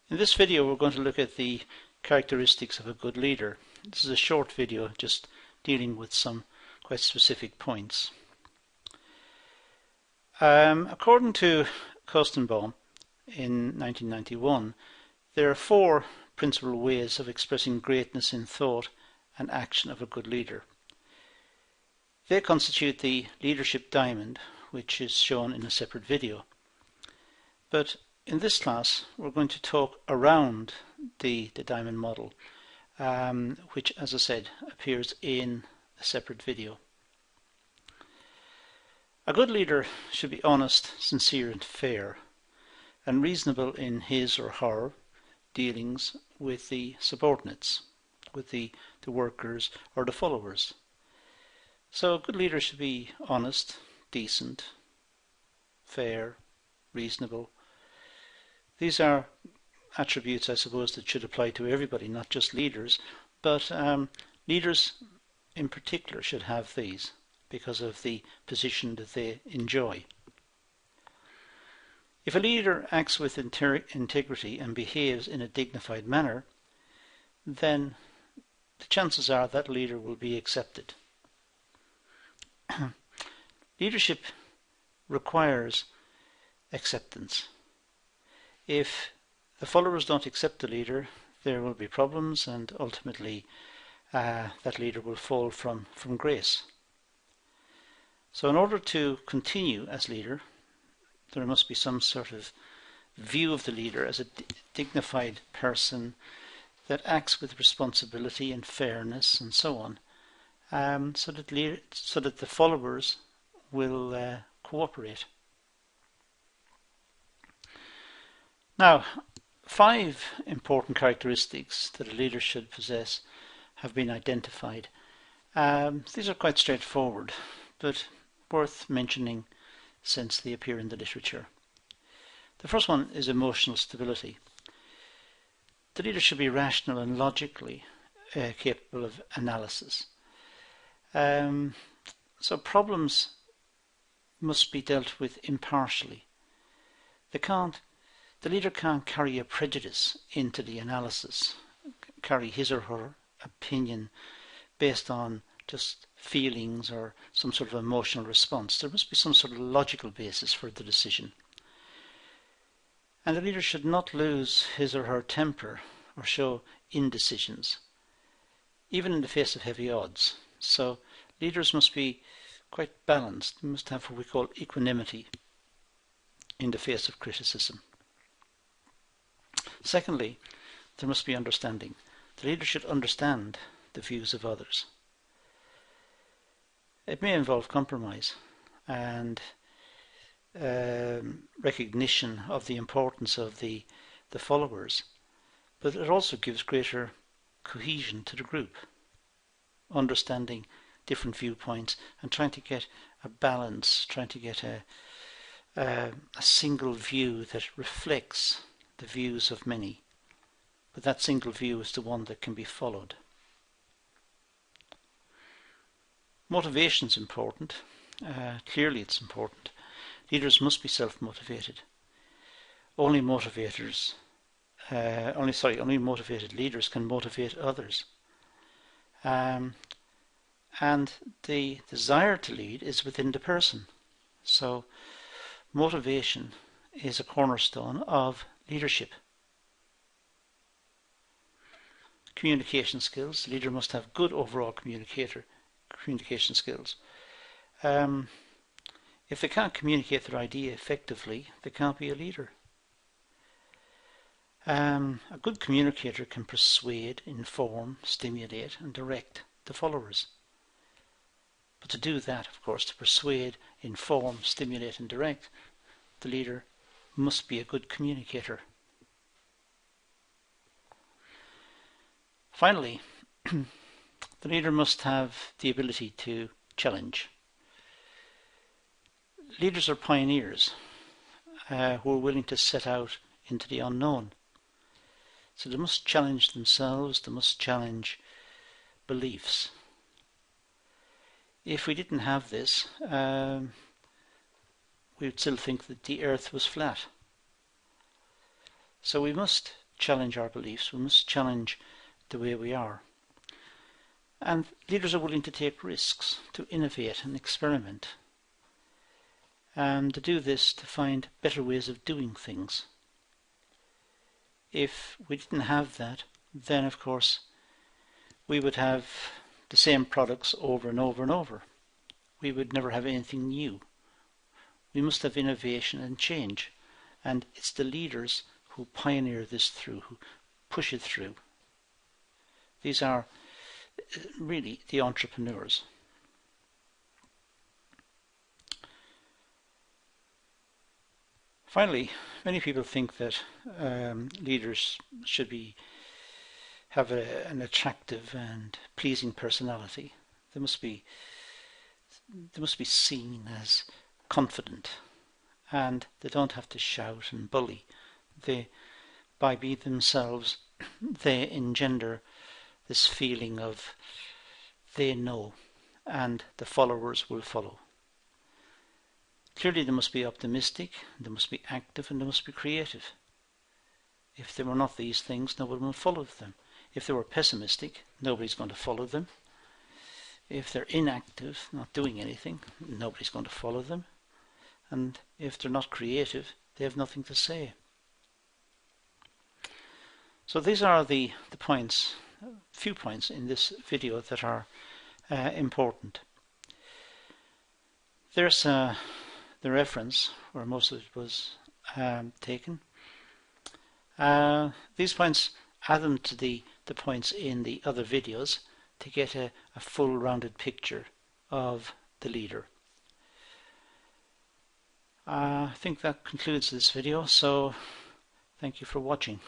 In this video we're going to look at the characteristics of a good leader. This is a short video just dealing with some quite specific points. According to Koestenbaum in 1991, there are four principal ways of expressing greatness in thought and action of a good leader. They constitute the leadership diamond, which is shown in a separate video. But in this class we're going to talk around the diamond model, which, as I said, appears in a separate video. A good leader should be honest, sincere and fair, and reasonable in his or her dealings with the subordinates, with the workers or the followers. So a good leader should be honest, decent, fair, reasonable. These are attributes, I suppose, that should apply to everybody, not just leaders, but leaders in particular should have these because of the position that they enjoy. If a leader acts with integrity and behaves in a dignified manner, then the chances are that leader will be accepted. Leadership requires acceptance. If the followers don't accept the leader, there will be problems, and ultimately that leader will fall from grace. So in order to continue as leader, there must be some sort of view of the leader as a dignified person that acts with responsibility and fairness and so on, so that the followers will cooperate. Now, 5 important characteristics that a leader should possess have been identified. These are quite straightforward, but worth mentioning since they appear in the literature. The first one is emotional stability. The leader should be rational and logically capable of analysis. So problems must be dealt with impartially. The leader can't carry a prejudice into the analysis, carry his or her opinion based on just feelings or some sort of emotional response. There must be some sort of logical basis for the decision. And the leader should not lose his or her temper or show indecisions, even in the face of heavy odds. So leaders must be quite balanced. They must have what we call equanimity in the face of criticism. Secondly, there must be understanding. The leader should understand the views of others. It may involve compromise and recognition of the importance of the followers, but it also gives greater cohesion to the group, understanding different viewpoints and trying to get a balance, trying to get a single view that reflects the views of many, but that single view is the one that can be followed. Motivation is important. Clearly it's important. Leaders must be self-motivated. Only motivated leaders can motivate others. And the desire to lead is within the person. So motivation is a cornerstone of leadership. Communication skills. The leader must have good overall communication skills. If they can't communicate their idea effectively, they can't be a leader. A good communicator can persuade, inform, stimulate and direct the followers. But to do that, of course, to persuade, inform, stimulate and direct, the leader must be a good communicator. Finally, the leader must have the ability to challenge. Leaders are pioneers who are willing to set out into the unknown. So they must challenge themselves, they must challenge beliefs. If we didn't have this, we would still think that the earth was flat. So we must challenge our beliefs. We must challenge the way we are. And leaders are willing to take risks, to innovate and experiment, and to do this to find better ways of doing things. If we didn't have that, then of course we would have the same products over and over and over. We would never have anything new. We must have innovation and change, and it's the leaders who pioneer this through, who push it through. These are really the entrepreneurs. Finally, many people think that leaders should have an attractive and pleasing personality. They must be seen as confident, and they don't have to shout and bully. By being themselves, they engender this feeling of they know, and the followers will follow. Clearly they must be optimistic, they must be active, and they must be creative. If they were not these things, nobody would follow them. If they were pessimistic, nobody's going to follow them. If they're inactive, not doing anything, nobody's going to follow them. And if they're not creative, they have nothing to say. So these are the points, a few points in this video that are important. There's the reference where most of it was taken. These points, add them to the points in the other videos to get a full rounded picture of the leader. I think that concludes this video, so thank you for watching.